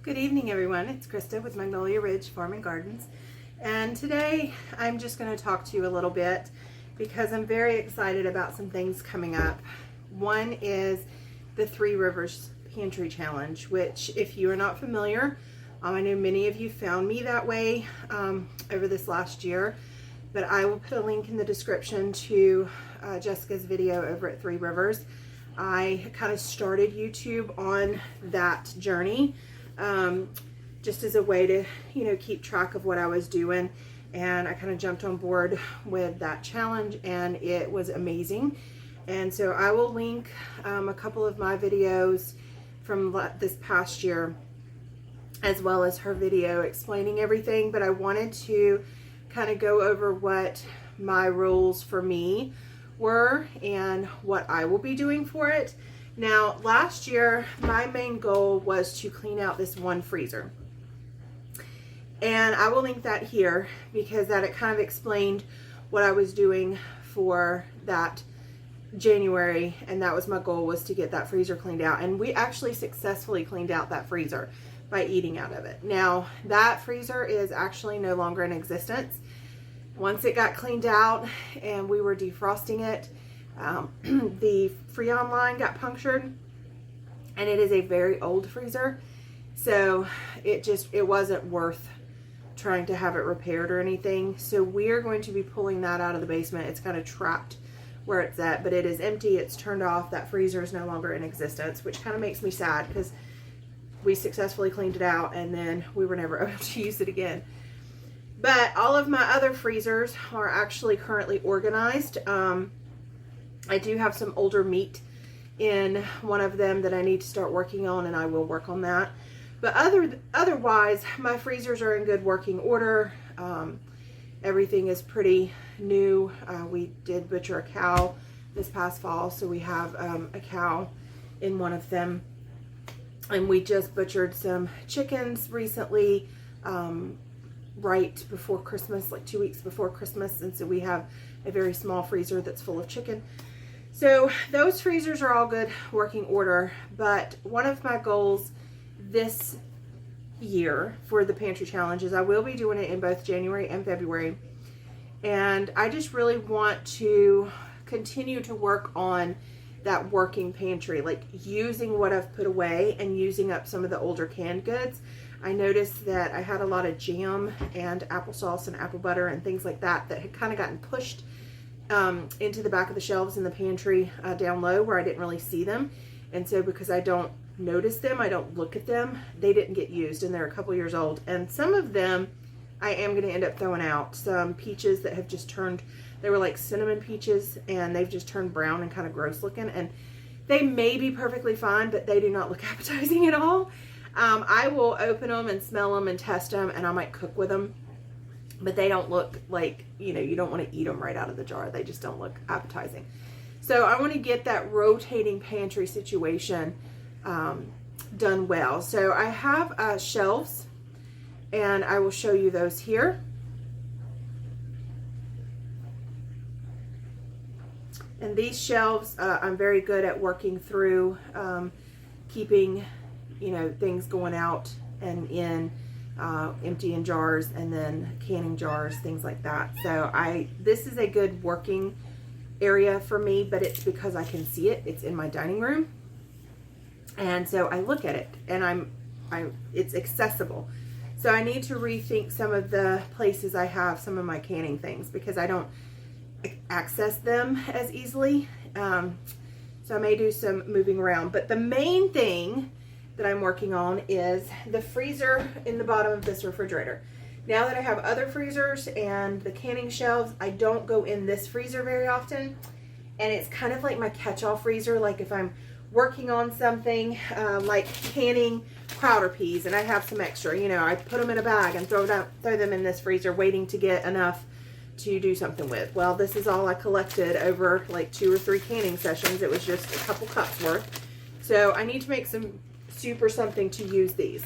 Good evening, everyone. It's Krista with Magnolia Ridge Farm and Gardens, and today I'm just going to talk to you a little bit because I'm very excited about some things coming up. One is the Three Rivers Pantry Challenge, which, if you are not familiar, I know many of you found me that way over this last year, but I will put a link in the description to Jessica's video over at Three Rivers. I kind of started YouTube on that journey just as a way to, keep track of what I was doing. And I kind of jumped on board with that challenge, and it was amazing. And so I will link a couple of my videos from this past year, as well as her video explaining everything. But I wanted to kind of go over what my rules for me were and what I will be doing for it. Now, last year, my main goal was to clean out this one freezer. And I will link that here because it kind of explained what I was doing for that January, and that was my goal, was to get that freezer cleaned out. And we actually successfully cleaned out that freezer by eating out of it. Now, that freezer is actually no longer in existence. Once it got cleaned out and we were defrosting it, the Freon line got punctured, and it is a very old freezer, so it wasn't worth trying to have it repaired or anything. So we are going to be pulling that out of the basement. It's kind of trapped where it's at, but it is empty. It's turned off. That freezer is no longer in existence, which kind of makes me sad because we successfully cleaned it out and then we were never able to use it again. But all of my other freezers are actually currently organized. I do have some older meat in one of them that I need to start working on, and I will work on that. But otherwise, my freezers are in good working order. Everything is pretty new. We did butcher a cow this past fall, so we have a cow in one of them. And we just butchered some chickens recently, right before Christmas, like 2 weeks before Christmas. And so we have a very small freezer that's full of chicken. So those freezers are all good working order, but one of my goals this year for the pantry challenge is I will be doing it in both January and February, and I just really want to continue to work on that working pantry, like using what I've put away and using up some of the older canned goods. I noticed that I had a lot of jam and applesauce and apple butter and things like that had kind of gotten pushed into the back of the shelves in the pantry down low where I didn't really see them. And so because I don't notice them, I don't look at them, they didn't get used, and they're a couple years old. And some of them I am going to end up throwing out. Some peaches that have just turned, they were like cinnamon peaches, and they've just turned brown and kind of gross looking. And they may be perfectly fine, but they do not look appetizing at all. I will open them and smell them and test them, and I might cook with them. But they don't look like, you don't want to eat them right out of the jar. They just don't look appetizing. So I want to get that rotating pantry situation done well. So I have shelves, and I will show you those here. And these shelves, I'm very good at working through, keeping, things going out and in, emptying jars and then canning jars, things like that. So this is a good working area for me, but it's because I can see it. It's in my dining room, and so I look at it, and it's accessible. So I need to rethink some of the places I have some of my canning things because I don't access them as easily. So I may do some moving around, but the main thing that I'm working on is the freezer in the bottom of this refrigerator. Now that I have other freezers and the canning shelves, I don't go in this freezer very often, and it's kind of like my catch-all freezer. Like if I'm working on something like canning crowder peas and I have some extra, I put them in a bag and throw them in this freezer waiting to get enough to do something with. Well, this is all I collected over like 2 or 3 canning sessions. It was just a couple cups worth. So I need to make some soup or something to use these.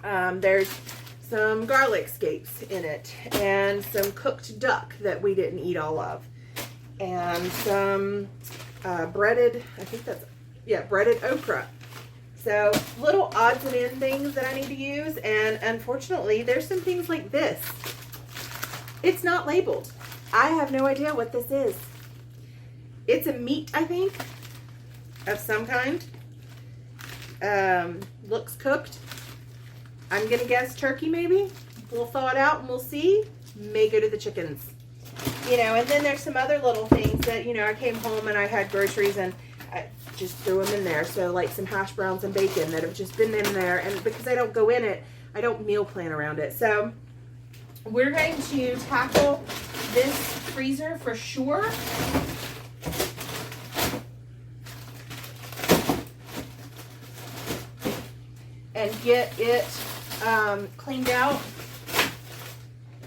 There's some garlic scapes in it, and some cooked duck that we didn't eat all of, and some breaded, breaded okra. So little odds and end things that I need to use. And unfortunately, there's some things like this. It's not labeled. I have no idea what this is. It's a meat, I think, of some kind. Looks cooked. I'm gonna guess turkey maybe. We'll thaw it out and we'll see. May go to the chickens. You know, and then there's some other little things that, you know, I came home and I had groceries and I just threw them in there. So like some hash browns and bacon that have just been in there. And because I don't go in it, I don't meal plan around it. So we're going to tackle this freezer for sure. And get it cleaned out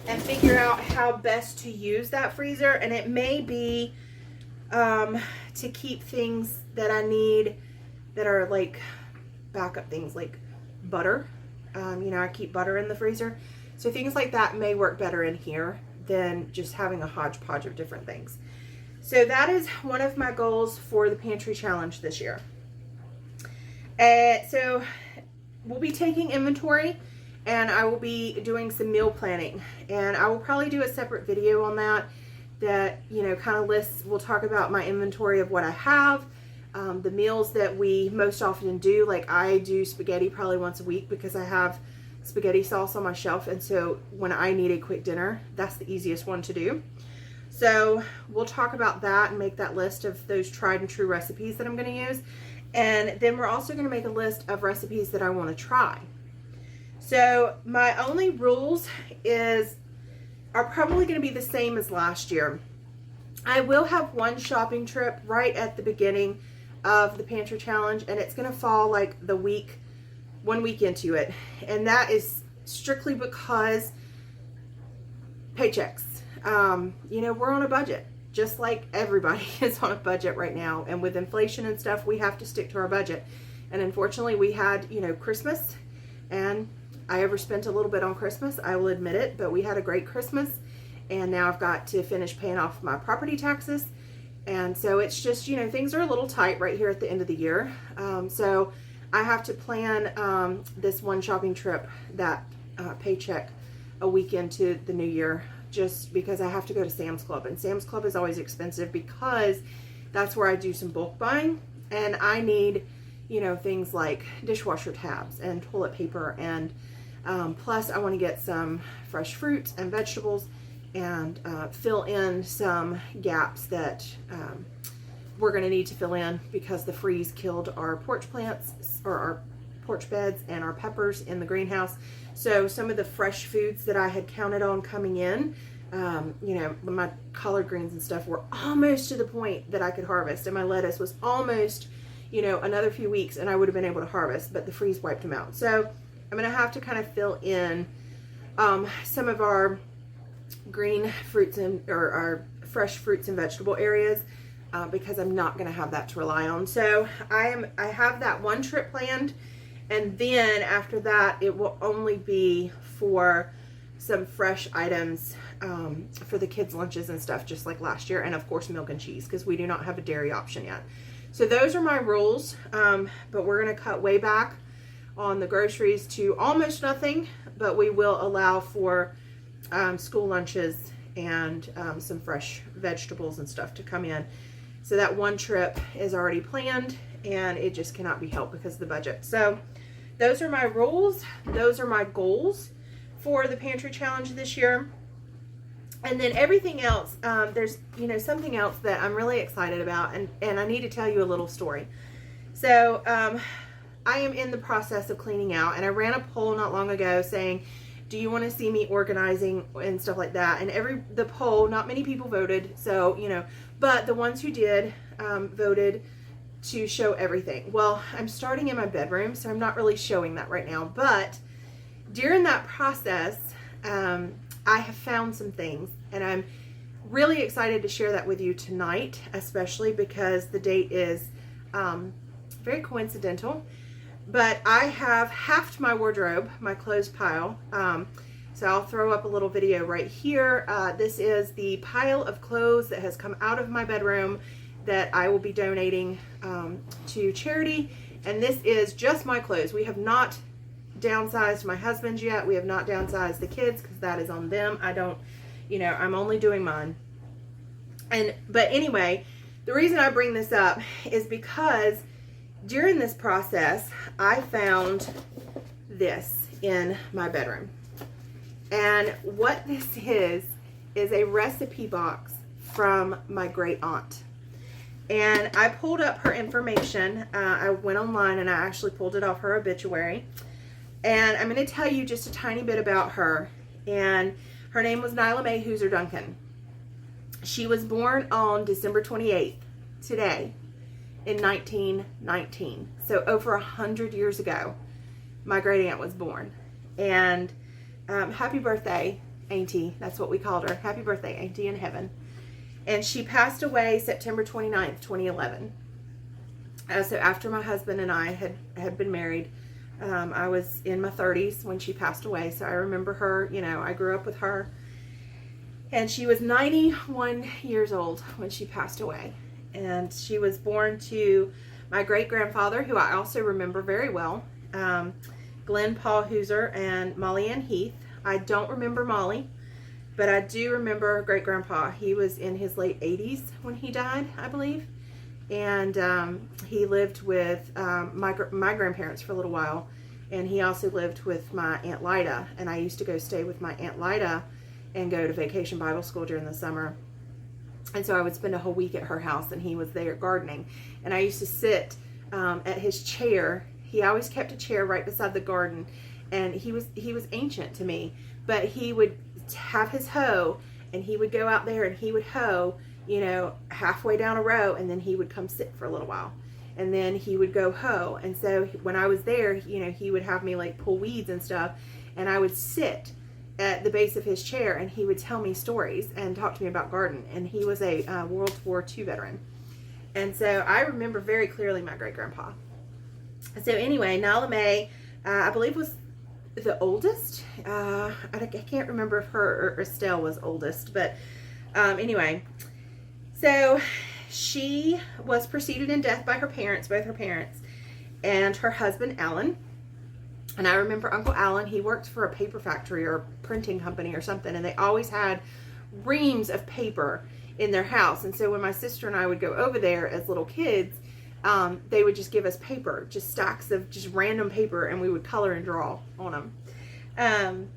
and figure out how best to use that freezer. And it may be to keep things that I need that are like backup things like butter. You know, I keep butter in the freezer. So things like that may work better in here than just having a hodgepodge of different things. So that is one of my goals for the pantry challenge this year. So we'll be taking inventory and I will be doing some meal planning, and I will probably do a separate video on that, you know, kind of lists, we'll talk about my inventory of what I have, the meals that we most often do. Like I do spaghetti probably once a week because I have spaghetti sauce on my shelf, and so when I need a quick dinner, that's the easiest one to do. So we'll talk about that and make that list of those tried and true recipes that I'm going to use. And then we're also going to make a list of recipes that I want to try. So my only rules are probably going to be the same as last year. I will have one shopping trip right at the beginning of the pantry challenge, and it's going to fall like 1 week into it. And that is strictly because paychecks. You know, we're on a budget. Just like everybody is on a budget right now. And with inflation and stuff, we have to stick to our budget. And unfortunately, we had, you know, Christmas. And I overspent a little bit on Christmas. I will admit it. But we had a great Christmas. And now I've got to finish paying off my property taxes. And so it's just, you know, things are a little tight right here at the end of the year. So I have to plan this one shopping trip, that paycheck, a week into the new year, just because I have to go to Sam's Club, and Sam's Club is always expensive because that's where I do some bulk buying, and I need, you know, things like dishwasher tabs and toilet paper, and plus I want to get some fresh fruits and vegetables and fill in some gaps that we're going to need to fill in because the freeze killed our porch plants, or our porch beds, and our peppers in the greenhouse. So some of the fresh foods that I had counted on coming in, you know, my collard greens and stuff were almost to the point that I could harvest, and my lettuce was almost, you know, another few weeks and I would have been able to harvest, but the freeze wiped them out. So I'm going to have to kind of fill in some of our green fruits or our fresh fruits and vegetable areas because I'm not going to have that to rely on. So I have that one trip planned. And then after that, it will only be for some fresh items for the kids' lunches and stuff, just like last year. And of course, milk and cheese, because we do not have a dairy option yet. So those are my rules. But we're going to cut way back on the groceries to almost nothing. But we will allow for school lunches and some fresh vegetables and stuff to come in. So that one trip is already planned, and it just cannot be helped because of the budget. So those are my rules. Those are my goals for the pantry challenge this year. And then everything else, there's, you know, something else that I'm really excited about, and I need to tell you a little story. So I am in the process of cleaning out, and I ran a poll not long ago saying, do you want to see me organizing and stuff like that? And the poll, not many people voted, so, you know, but the ones who did voted to show everything. Well, I'm starting in my bedroom, so I'm not really showing that right now, but during that process, I have found some things, and I'm really excited to share that with you tonight, especially because the date is very coincidental. But I have halved my wardrobe, my clothes pile. So I'll throw up a little video right here. This is the pile of clothes that has come out of my bedroom that I will be donating to charity. And this is just my clothes. We have not downsized my husband's yet. We have not downsized the kids because that is on them. I don't, I'm only doing mine. But anyway, the reason I bring this up is because during this process, I found this in my bedroom. And what this is a recipe box from my great aunt. And I pulled up her information. I went online and I actually pulled it off her obituary. And I'm going to tell you just a tiny bit about her. And her name was Nyla Mae Hooser Duncan. She was born on December 28th, today, in 1919. So over 100 years ago, my great aunt was born. And happy birthday, Auntie. That's what we called her. Happy birthday, Auntie in heaven. And she passed away September 29th, 2011. So after my husband and I had been married, I was in my 30s when she passed away. So I remember her, I grew up with her. And she was 91 years old when she passed away. And she was born to my great-grandfather, who I also remember very well, Glenn Paul Hooser and Molly Ann Heath. I don't remember Molly, but I do remember great-grandpa. He was in his late 80s when he died, I believe. And he lived with my grandparents for a little while. And he also lived with my Aunt Lyda. And I used to go stay with my Aunt Lyda and go to vacation Bible school during the summer. And so I would spend a whole week at her house, and he was there gardening. And I used to sit at his chair. He always kept a chair right beside the garden. And he was ancient to me. But he would have his hoe, and he would go out there and he would hoe, halfway down a row, and then he would come sit for a little while. And then he would go hoe. And so when I was there, he would have me like pull weeds and stuff. And I would sit at the base of his chair, and he would tell me stories and talk to me about garden. And he was a World War II veteran. And so I remember very clearly my great-grandpa. So anyway, Nyla Mae, I believe, was the oldest. I can't remember if her or Estelle was oldest, but anyway, so she was preceded in death by her parents, both her parents, and her husband Alan. And I remember Uncle Alan, he worked for a paper factory or printing company or something, and they always had reams of paper in their house. And so when my sister and I would go over there as little kids, they would just give us paper, just stacks of just random paper, and we would color and draw on them.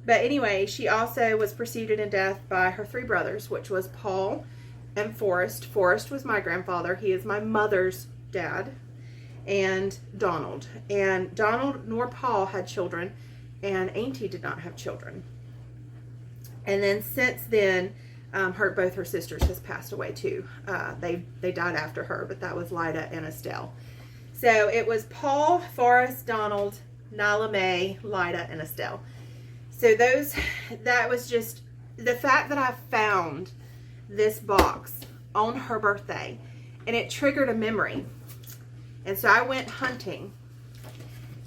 But anyway, she also was preceded in death by her three brothers, which was Paul and Forrest. Forrest was my grandfather. He is my mother's dad. And Donald. And Donald nor Paul had children, and Auntie did not have children. And then since then, both her sisters has passed away too. They died after her, but that was Lyda and Estelle. So it was Paul, Forrest, Donald, Nyla Mae, Lyda, and Estelle. So that was just the fact that I found this box on her birthday, and it triggered a memory. And so I went hunting,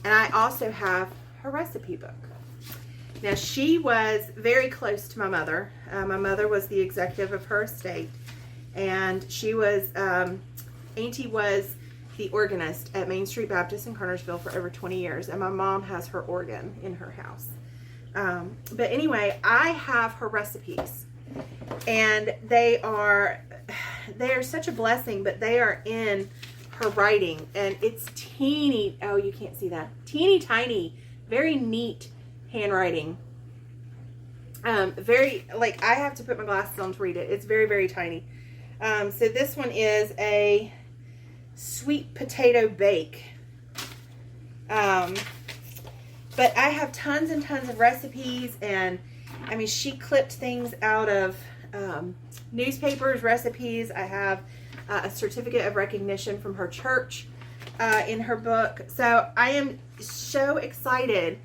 and I also have her recipe book. Now, she was very close to my mother. My mother was the executive of her estate, and she was, Auntie was the organist at Main Street Baptist in Kernersville for over 20 years, and my mom has her organ in her house. But anyway, I have her recipes, and they are such a blessing, but they are in her writing, and it's teeny, oh, you can't see that, teeny tiny, very neat handwriting. Very, like, I have to put my glasses on to read it. It's very, very tiny. So this one is a sweet potato bake. But I have tons and tons of recipes, and I mean, she clipped things out of newspapers, recipes. I have a certificate of recognition from her church in her book. So I am so excited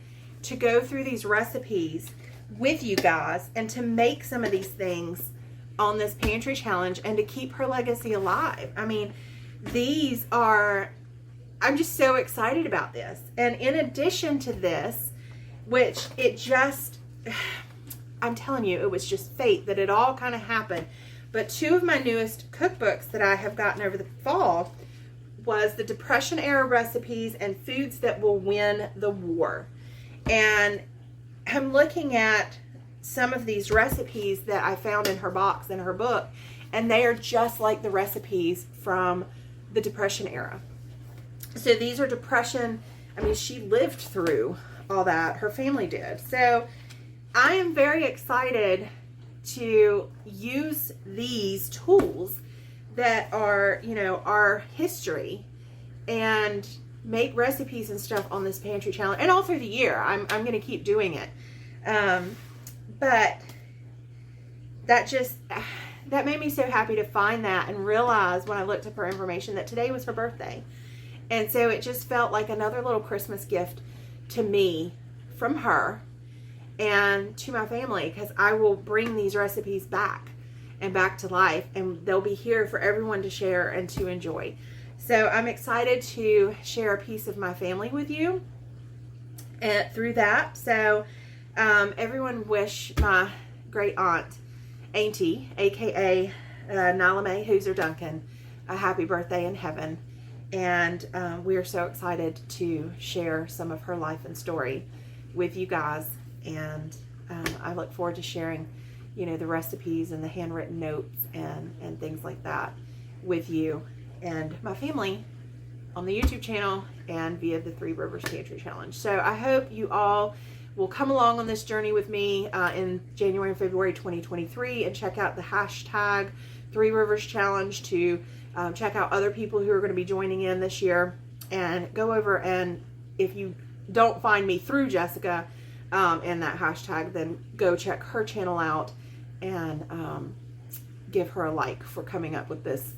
to go through these recipes with you guys and to make some of these things on this pantry challenge and to keep her legacy alive. I mean, I'm just so excited about this. And in addition to this, which I'm telling you, it was just fate that it all kind of happened. But two of my newest cookbooks that I have gotten over the fall was the Depression era recipes and foods that will win the war. And I'm looking at some of these recipes that I found in her box, in her book, and they are just like the recipes from the Depression era. So these are Depression, I mean, she lived through all that, her family did. So I am very excited to use these tools that are, you know, our history, and make recipes and stuff on this pantry challenge, and all through the year. I'm going to keep doing it. But that made me so happy to find that and realize when I looked up her information that today was her birthday. And so it just felt like another little Christmas gift to me from her and to my family, because I will bring these recipes back and back to life, and they'll be here for everyone to share and to enjoy. So I'm excited to share a piece of my family with you through that. So everyone wish my great aunt, Auntie, aka Nyla Mae Hooser Duncan, a happy birthday in heaven. And we are so excited to share some of her life and story with you guys. And I look forward to sharing, you know, the recipes and the handwritten notes and things like that with you and my family on the YouTube channel and via the Three Rivers Pantry Challenge. So I hope you all will come along on this journey with me in January and February 2023, and check out the hashtag Three Rivers Challenge to check out other people who are going to be joining in this year, and go over, and if you don't find me through Jessica and that hashtag, then go check her channel out and give her a like for coming up with this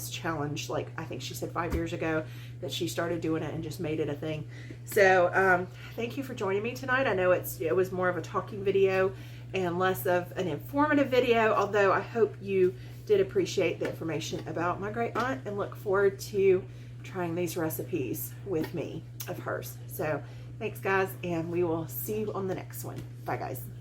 challenge. Like, I think she said 5 years ago that she started doing it and just made it a thing. So thank you for joining me tonight. I know it was more of a talking video and less of an informative video, although I hope you did appreciate the information about my great aunt and look forward to trying these recipes with me of hers. So thanks guys, and we will see you on the next one. Bye guys.